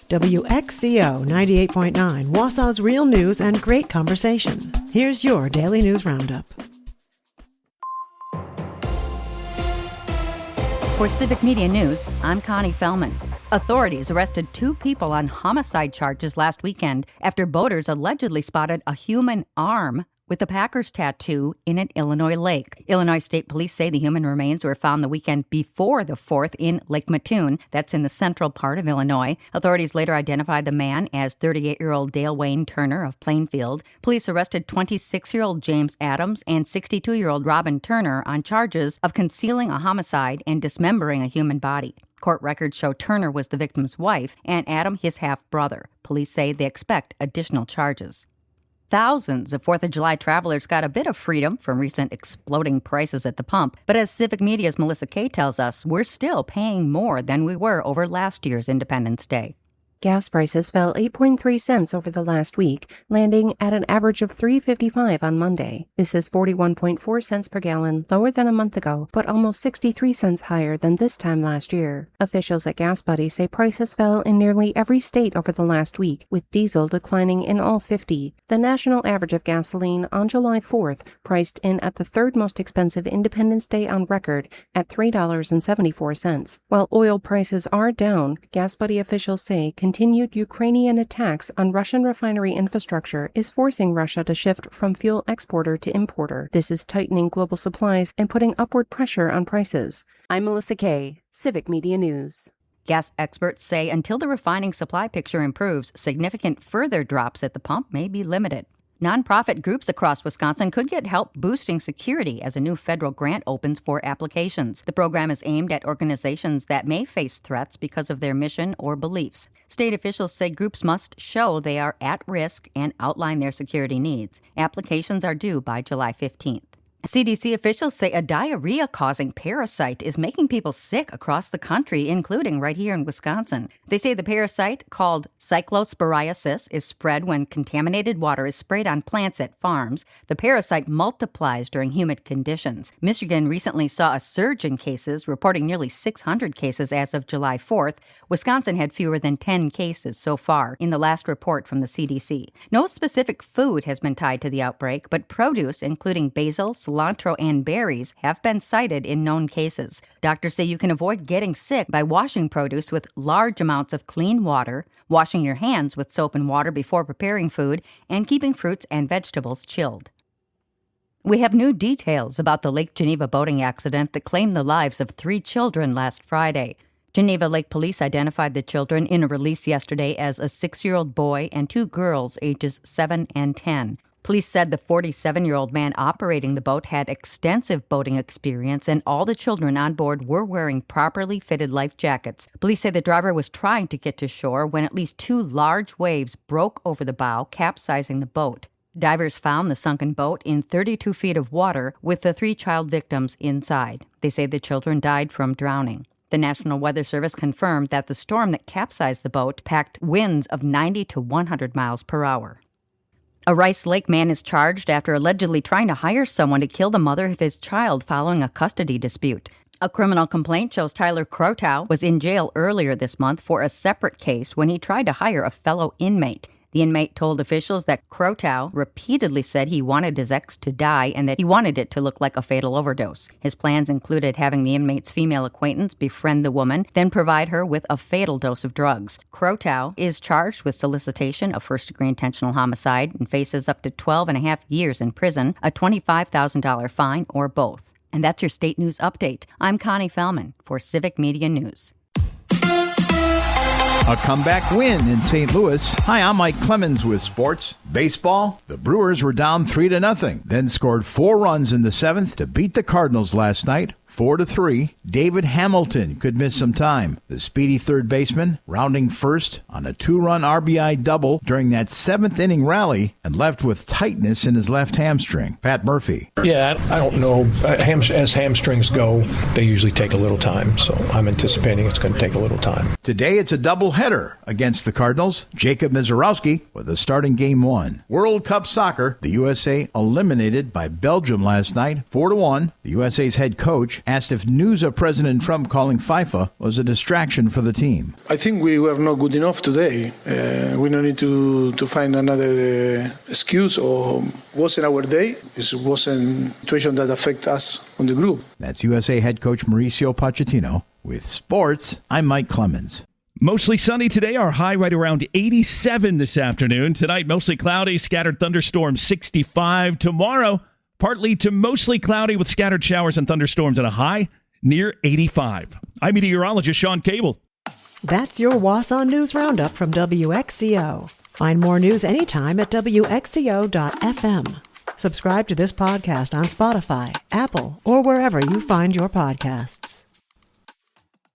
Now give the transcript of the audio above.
WXCO 98.9, Wausau's real news and great conversation. Here's your Daily News Roundup. For Civic Media News, I'm Connie Fellman. Authorities arrested 2 people on homicide charges last weekend after boaters allegedly spotted a human arm with a Packers tattoo in an Illinois lake. Illinois State Police say the human remains were found the weekend before the 4th in Lake Mattoon. That's in the central part of Illinois. Authorities later identified the man as 38-year-old Dale Wayne Turner of Plainfield. Police arrested 26-year-old James Adams and 62-year-old Robin Turner on charges of concealing a homicide and dismembering a human body. Court records show Turner was the victim's wife and Adam his half-brother. Police say they expect additional charges. Thousands of 4th of July travelers got a bit of freedom from recent exploding prices at the pump. But as Civic Media's Melissa Kay tells us, we're still paying more than we were over last year's Independence Day. Gas prices fell 8.3 cents over the last week, landing at an average of $3.55 on Monday. This is 41.4 cents per gallon, lower than a month ago, but almost 63 cents higher than this time last year. Officials at Gas Buddy say prices fell in nearly every state over the last week, with diesel declining in all 50. The national average of gasoline on July 4th priced in at the third most expensive Independence Day on record at $3.74. While oil prices are down, Gas Buddy officials say continued Ukrainian attacks on Russian refinery infrastructure is forcing Russia to shift from fuel exporter to importer. This is tightening global supplies and putting upward pressure on prices. I'm Melissa Kay, Civic Media News. Gas experts say until the refining supply picture improves, significant further drops at the pump may be limited. Nonprofit groups across Wisconsin could get help boosting security as a new federal grant opens for applications. The program is aimed at organizations that may face threats because of their mission or beliefs. State officials say groups must show they are at risk and outline their security needs. Applications are due by July 15th. CDC officials say a diarrhea-causing parasite is making people sick across the country, including right here in Wisconsin. They say the parasite, called cyclosporiasis, is spread when contaminated water is sprayed on plants at farms. The parasite multiplies during humid conditions. Michigan recently saw a surge in cases, reporting nearly 600 cases as of July 4th. Wisconsin had fewer than 10 cases so far in the last report from the CDC. No specific food has been tied to the outbreak, but produce, including basil, cilantro, and berries have been cited in known cases. Doctors say you can avoid getting sick by washing produce with large amounts of clean water, washing your hands with soap and water before preparing food, and keeping fruits and vegetables chilled. We have new details about the Lake Geneva boating accident that claimed the lives of 3 children last Friday. Geneva Lake Police identified the children in a release yesterday as a 6-year-old boy and 2 girls ages 7 and 10. Police said the 47-year-old man operating the boat had extensive boating experience and all the children on board were wearing properly fitted life jackets. Police say the driver was trying to get to shore when at least 2 large waves broke over the bow, capsizing the boat. Divers found the sunken boat in 32 feet of water with the 3 child victims inside. They say the children died from drowning. The National Weather Service confirmed that the storm that capsized the boat packed winds of 90 to 100 miles per hour. A Rice Lake man is charged after allegedly trying to hire someone to kill the mother of his child following a custody dispute. A criminal complaint shows Tyler Krotow was in jail earlier this month for a separate case when he tried to hire a fellow inmate. The inmate told officials that Krotow repeatedly said he wanted his ex to die and that he wanted it to look like a fatal overdose. His plans included having the inmate's female acquaintance befriend the woman, then provide her with a fatal dose of drugs. Krotow is charged with solicitation of first-degree intentional homicide and faces up to 12.5 years in prison, a $25,000 fine, or both. And that's your state news update. I'm Connie Fellman for Civic Media News. A comeback win in St. Louis. Hi, I'm Mike Clemens with sports. Baseball, the Brewers were down 3-0, then scored 4 runs in the 7th to beat the Cardinals last night, 4-3. David Hamilton could miss some time. The speedy third baseman rounding first on a 2-run RBI double during that 7th-inning rally and left with tightness in his left hamstring. Pat Murphy. Yeah, I don't know. As hamstrings go, they usually take a little time, so I'm anticipating it's going to take a little time. Today it's a doubleheader against the Cardinals. Jacob Mizorowski with a starting Game 1. World Cup Soccer, the USA eliminated by Belgium last night, 4-1. The USA's head coach asked if news of President Trump calling FIFA was a distraction for the team. I think we were not good enough today. We don't need to find another excuse, or wasn't our day. It wasn't a situation that affect us on the group. That's USA head coach Mauricio Pochettino. With sports, I'm Mike Clemens. Mostly sunny today, our high right around 87 this afternoon. Tonight, mostly cloudy, scattered thunderstorms 65. Tomorrow, partly to mostly cloudy with scattered showers and thunderstorms at a high near 85. I'm meteorologist Sean Cable. That's your Wausau News Roundup from WXCO. Find more news anytime at WXCO.FM. Subscribe to this podcast on Spotify, Apple, or wherever you find your podcasts.